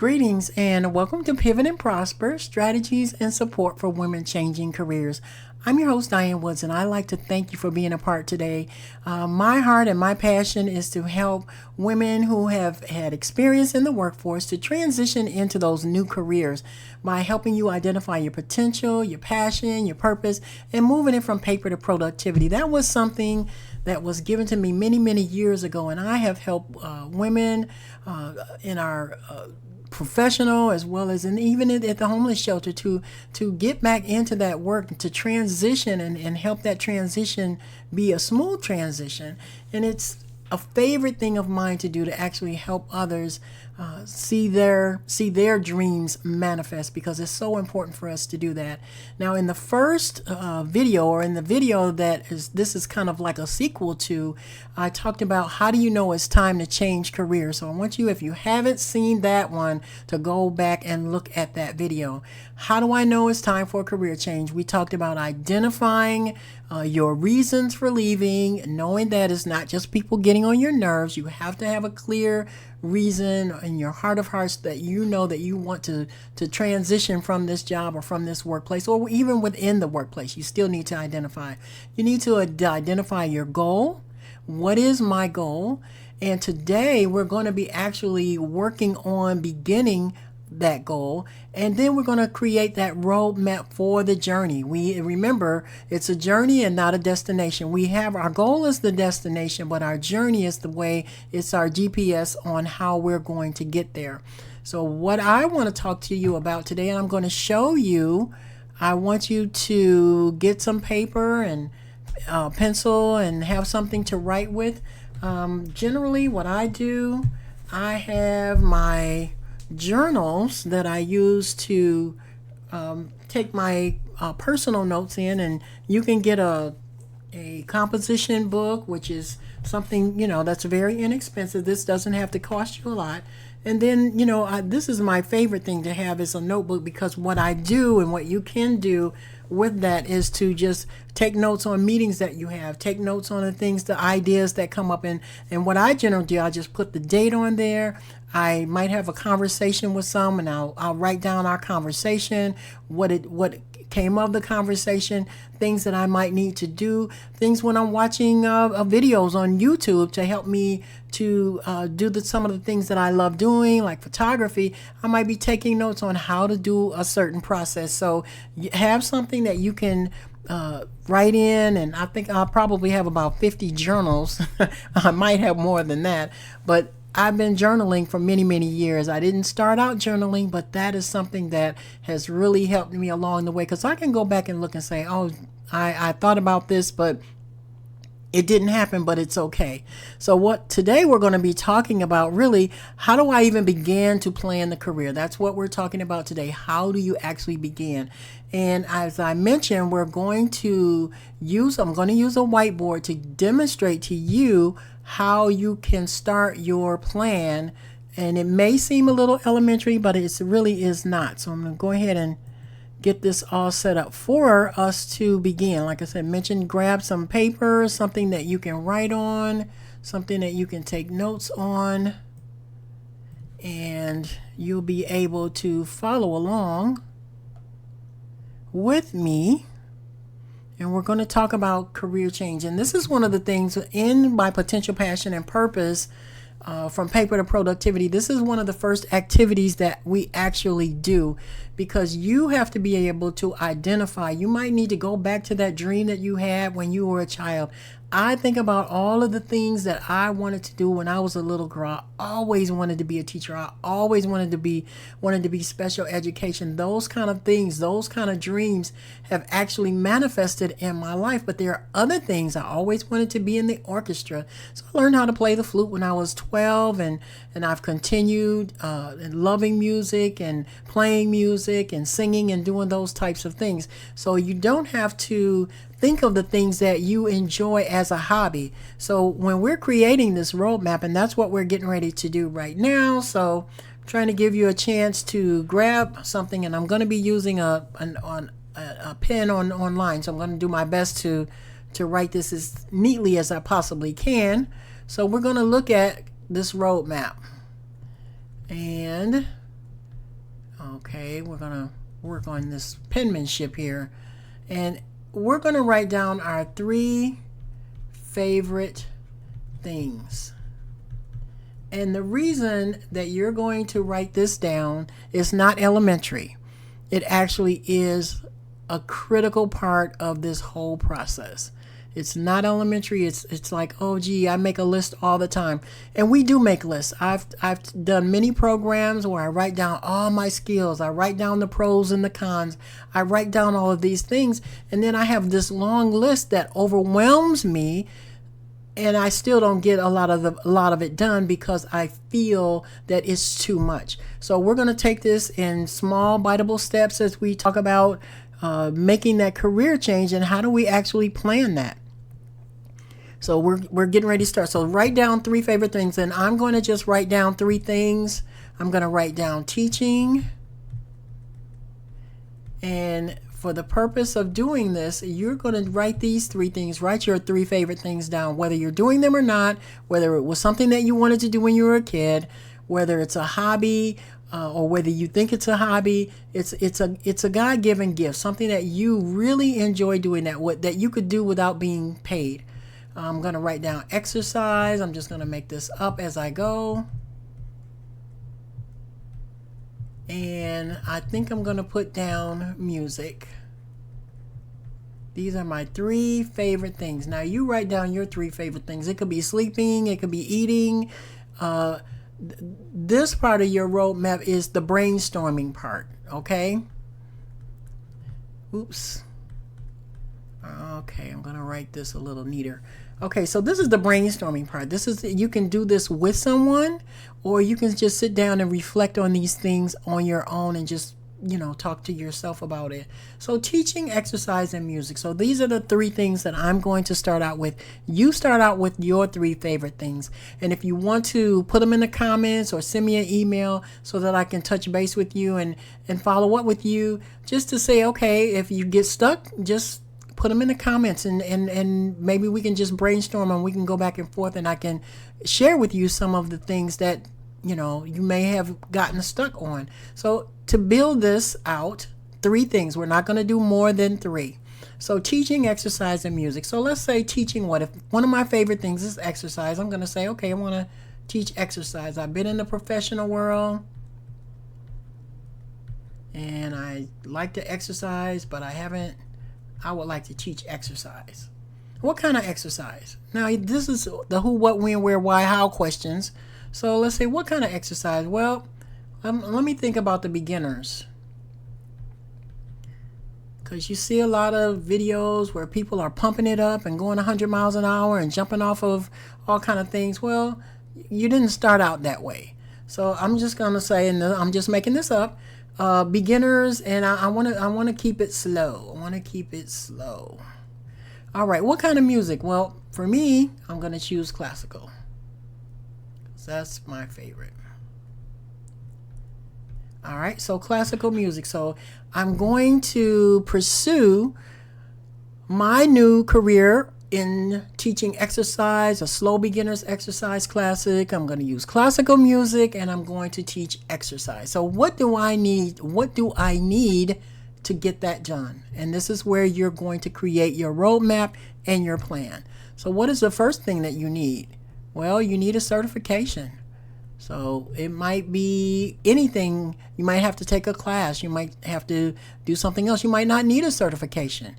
Greetings and welcome to Pivot and Prosper Strategies and Support for Women Changing Careers. I'm your host, Diane Woods, and I'd like to thank you for being a part today. My heart and my passion is to help women who have had experience in the workforce to transition into those new careers by helping you identify your potential, your passion, your purpose, and moving it from paper to productivity. That was something that was given to me many, many years ago, and I have helped women in our professional as well as even at the homeless shelter to get back into that work, to transition and help that transition be a smooth transition. And it's a favorite thing of mine to do, to actually help others see their dreams manifest, because it's so important for us to do that. Now, in the first video, or in the video this is kind of like a sequel to, I talked about how do you know it's time to change careers. So I want you, if you haven't seen that one, to go back and look at that video. How do I know it's time for a career change? We talked about identifying your reasons for leaving, knowing that it's not just people getting on your nerves. You have to have a clear reason in your heart of hearts that you know that you want to transition from this job or from this workplace, or even within the workplace. You still need to identify. You need to identify your goal. What is my goal? And today we're going to be actually working on beginning that goal, and then we're going to create that roadmap for the journey. We remember it's a journey and not a destination. We have our goal is the destination, but our journey is the way. It's our GPS on how we're going to get there. So what I want to talk to you about today, and I'm going to show you, I want you to get some paper and pencil and have something to write with. Generally what I do, I have my journals that I use to take my personal notes in, and you can get a composition book, which is something that's very inexpensive. This doesn't have to cost you a lot. And then this is my favorite thing to have, is a notebook, because what I do and what you can do with that is to just take notes on meetings that you have, take notes on the things, the ideas that come up. And what I generally do, I just put the date on there. I might have a conversation with some, and I'll write down our conversation, what came of the conversation, things that I might need to do, things when I'm watching videos on YouTube to help me to do some of the things that I love doing, like photography. I might be taking notes on how to do a certain process. So you have something that you can write in, and I think I'll probably have about 50 journals. I might have more than that, but I've been journaling for many, many years. I didn't start out journaling, but that is something that has really helped me along the way, because I can go back and look and say, oh, I thought about this, but it didn't happen, but it's okay. So today we're going to be talking about, really, how do I even begin to plan the career? That's what we're talking about today. How do you actually begin? And as I mentioned, I'm going to use a whiteboard to demonstrate to you how you can start your plan. And it may seem a little elementary, but it really is not. So I'm going to go ahead and get this all set up for us to begin. Like I said, grab some paper, something that you can write on, something that you can take notes on, and you'll be able to follow along with me. And we're going to talk about career change. And this is one of the things in my potential, passion, and purpose, from paper to productivity. This is one of the first activities that we actually do, because you have to be able to identify. You might need to go back to that dream that you had when you were a child. I think about all of the things that I wanted to do when I was a little girl. I always wanted to be a teacher. I always wanted to be special education. Those kind of things, those kind of dreams have actually manifested in my life. But there are other things. I always wanted to be in the orchestra. So I learned how to play the flute when I was 12, and I've continued loving music and playing music and singing and doing those types of things. So you don't have to think of the things that you enjoy as a hobby. So when we're creating this roadmap, and that's what we're getting ready to do right now. So I'm trying to give you a chance to grab something, and I'm going to be using a pen online. So I'm going to do my best to write this as neatly as I possibly can. So we're going to look at this roadmap, and Okay, we're going to work on this penmanship here. And we're going to write down our 3 favorite things. And the reason that you're going to write this down is not elementary. It actually is a critical part of this whole process. It's not elementary. It's like, oh gee, I make a list all the time. And we do make lists. I've done many programs where I write down all my skills. I write down the pros and the cons. I write down all of these things. And then I have this long list that overwhelms me, and I still don't get a lot of it done because I feel that it's too much. So we're going to take this in small, biteable steps as we talk about making that career change and how do we actually plan that. So we're getting ready to start. So write down 3 favorite things, and I'm going to just write down 3 things. I'm going to write down teaching, and for the purpose of doing this, you're going to write these 3 things. Write your 3 favorite things down, whether you're doing them or not, whether it was something that you wanted to do when you were a kid, whether it's a hobby, or whether you think it's a hobby. It's a God-given gift, something that you really enjoy doing, that you could do without being paid. I'm going to write down exercise. I'm just going to make this up as I go. And I think I'm going to put down music. These are my 3 favorite things. Now you write down your 3 favorite things. It could be sleeping. It could be eating. This part of your roadmap is the brainstorming part. Okay. Oops. Okay, I'm going to write this a little neater. Okay, so this is the brainstorming part. You can do this with someone, or you can just sit down and reflect on these things on your own and just, talk to yourself about it. So teaching, exercise, and music. So these are the 3 things that I'm going to start out with. You start out with your 3 favorite things. And if you want to put them in the comments or send me an email so that I can touch base with you and follow up with you, just to say, okay, if you get stuck, just put them in the comments and maybe we can just brainstorm and we can go back and forth, and I can share with you some of the things that you may have gotten stuck on. So to build this out, 3 things. We're not going to do more than 3. So teaching, exercise, and music. So let's say teaching. What if one of my favorite things is exercise? I'm going to say, okay, I want to teach exercise. I've been in the professional world and I like to exercise, but I would like to teach exercise. What kind of exercise? Now, this is the who, what, when, where, why, how questions. So let's say, what kind of exercise? Well, let me think about the beginners. Because you see a lot of videos where people are pumping it up and going 100 miles an hour and jumping off of all kind of things. Well, you didn't start out that way. So I'm just going to say, and I'm just making this up, beginners, and I want to keep it slow. All right, what kind of music? Well, for me, I'm going to choose classical. That's my favorite. All right, so classical music. So I'm going to pursue my new career in teaching exercise, a slow beginner's exercise classic. I'm going to use classical music and I'm going to teach exercise. So what do I need? What do I need to get that done? And this is where you're going to create your roadmap and your plan. So what is the first thing that you need? Well, you need a certification. So it might be anything. You might have to take a class. You might have to do something else. You might not need a certification.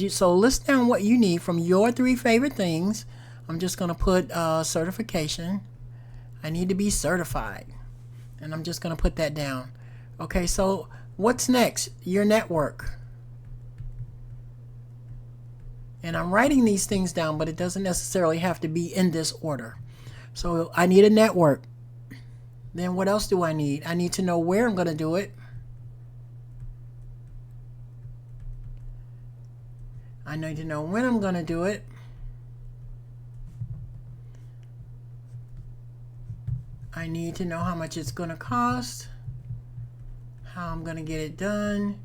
So list down what you need from your 3 favorite things. I'm just going to put certification. I need to be certified. And I'm just going to put that down. Okay, so what's next? Your network. And I'm writing these things down, but it doesn't necessarily have to be in this order. So I need a network. Then what else do I need? I need to know where I'm going to do it. I need to know when I'm going to do it. I need to know how much it's going to cost, how I'm going to get it done.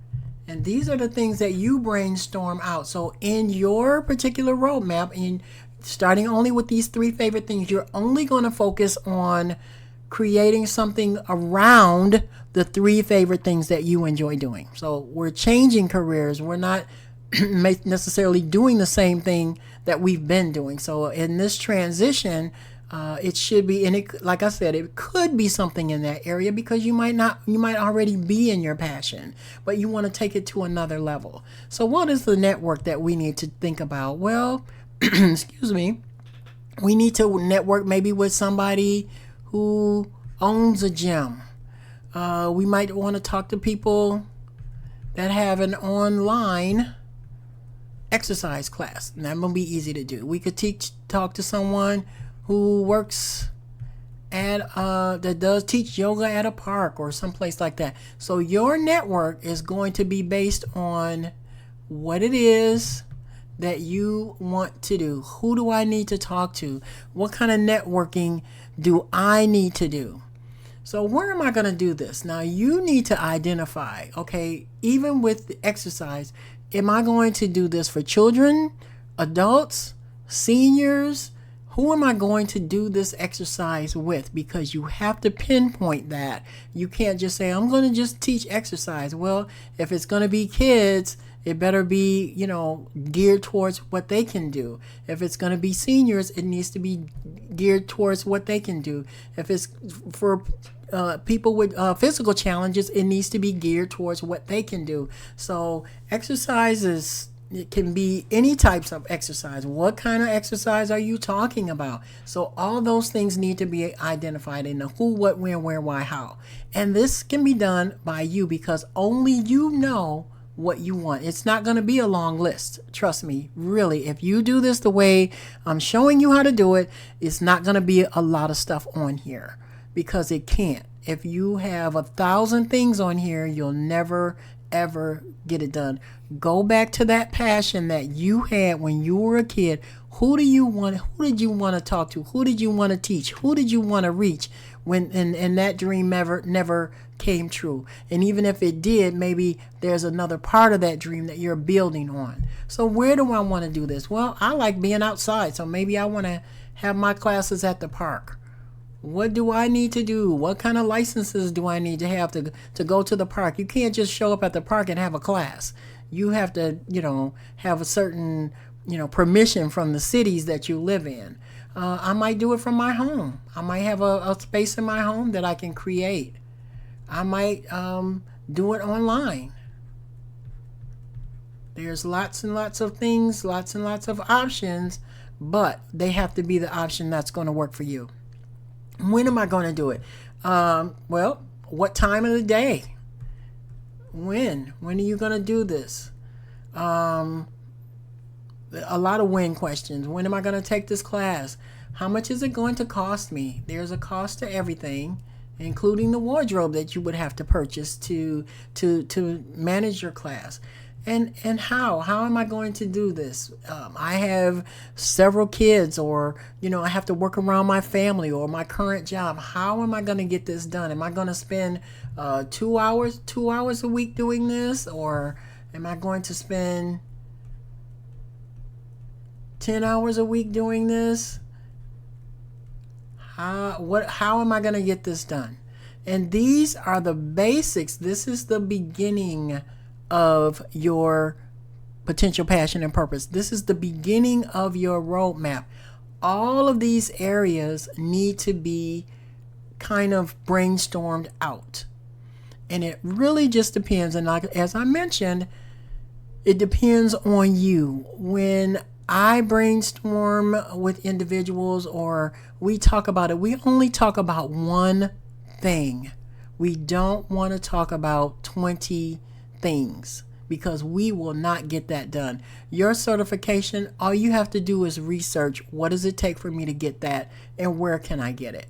And these are the things that you brainstorm out. So in your particular roadmap, starting only with these 3 favorite things, you're only going to focus on creating something around the 3 favorite things that you enjoy doing. So we're changing careers. We're not necessarily doing the same thing that we've been doing. So in this transition, it should be, and it, like I said, it could be something in that area because you might already be in your passion, but you want to take it to another level. So what is the network that we need to think about? Well, excuse me, we need to network maybe with somebody who owns a gym. We might want to talk to people that have an online exercise class. And that will be easy to do. We could talk to someone who works at that does teach yoga at a park or someplace like that. So your network is going to be based on what it is that you want to do. Who do I need to talk to? What kind of networking do I need to do? So where am I going to do this? Now you need to identify, okay, even with the exercise, am I going to do this for children, adults, seniors? Who am I going to do this exercise with? Because you have to pinpoint that. You can't just say, I'm going to just teach exercise. Well, if it's going to be kids, it better be, geared towards what they can do. If it's going to be seniors, it needs to be geared towards what they can do. If it's for people with physical challenges, it needs to be geared towards what they can do. So exercises, it can be any types of exercise. What kind of exercise are you talking about? So all those things need to be identified in the who, what, when, where, why, how. And this can be done by you because only you know what you want. It's not going to be a long list. Trust me, really. If you do this the way I'm showing you how to do it, it's not going to be a lot of stuff on here because it can't. If you have 1,000 things on here, you'll never ever get it done. Go back to that passion that you had when you were a kid. Who did you want to talk to? Who did you want to teach? Who did you want to reach when and that dream never came true? And even if it did, maybe there's another part of that dream that you're building on. So where do I want to do this? Well, I like being outside, so maybe I want to have my classes at the park. What do I need to do? What kind of licenses do I need to have to go to the park? You can't just show up at the park and have a class. You have to, have a certain, permission from the cities that you live in. I might do it from my home. I might have a space in my home that I can create. I might do it online. There's lots and lots of things, lots and lots of options, but they have to be the option that's going to work for you. When am I going to do it? Well, what time of the day? When are you going to do this? A lot of when questions. When am I going to take this class? How much is it going to cost me? There's a cost to everything, including the wardrobe that you would have to purchase to manage your class. And how am I going to do this? I have several kids, or I have to work around my family or my current job. How am I going to get this done? Am I going to spend 2 hours a week doing this, or am I going to spend 10 hours a week doing this? How am I going to get this done? And these are the basics. This is the beginning of your potential passion and purpose. This is the beginning of your roadmap. All of these areas need to be kind of brainstormed out. And it really just depends. And as I mentioned, it depends on you. When I brainstorm with individuals or we talk about it, we only talk about one thing. We don't want to talk about 20 things because we will not get that done. Your certification, all you have to do is research what does it take for me to get that and where can I get it.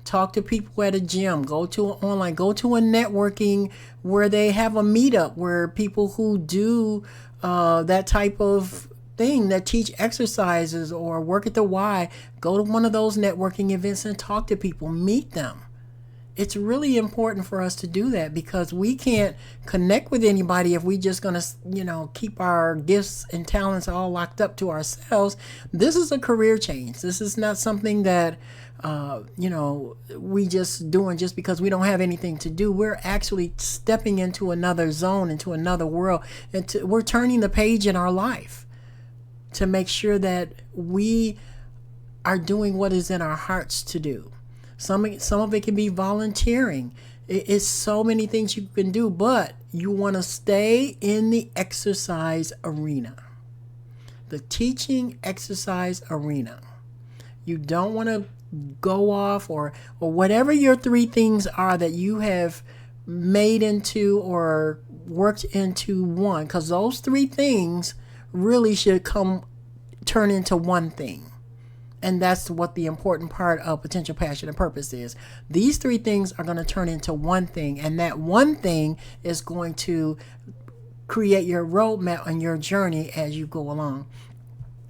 Talk to people at a gym, go to a networking where they have a meetup where people who do that type of thing that teach exercises or work at the Y, go to one of those networking events and talk to people, meet them. it's really important for us to do that, because we can't connect with anybody if we just gonna, keep our gifts and talents all locked up to ourselves. This is a career change. This is not something that we just doing just because we don't have anything to do. We're actually stepping into another zone, into another world, and we're turning the page in our life to make sure that we are doing what is in our hearts to do. Some of it can be volunteering. It's so many things you can do, but you want to stay in the exercise arena, the teaching exercise arena. You don't want to go off or whatever your 3 things are that you have made into or worked into one, because those 3 things really should turn into one thing. And that's what the important part of potential passion and purpose is. These 3 things are going to turn into one thing, and that one thing is going to create your roadmap and your journey as you go along.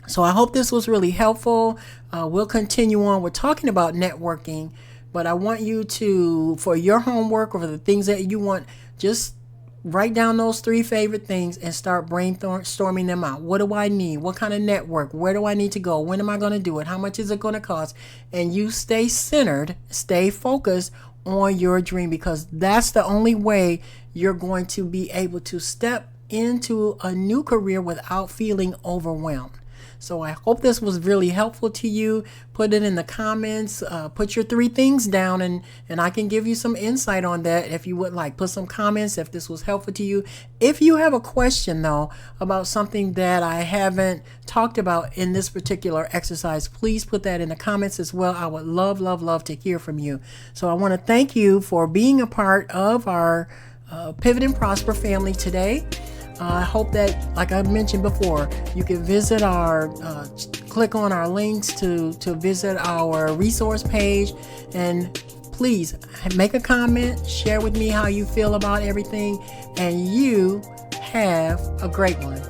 So I hope this was really helpful. We'll continue on. We're talking about networking, but I want you to, for your homework or for the things that you want, just write down those 3 favorite things and start brainstorming them out. What do I need? What kind of network? Where do I need to go? When am I going to do it? How much is it going to cost? And you stay centered, stay focused on your dream, because that's the only way you're going to be able to step into a new career without feeling overwhelmed. So I hope this was really helpful to you. Put it in the comments. Put your 3 things down, and I can give you some insight on that if you would like. Put some comments if this was helpful to you. If you have a question, though, about something that I haven't talked about in this particular exercise, please put that in the comments as well. I would love, love, love to hear from you. So I want to thank you for being a part of our Pivot and Prosper family today. I hope that, like I mentioned before, you can visit click on our links to visit our resource page, and please make a comment, share with me how you feel about everything, and you have a great one.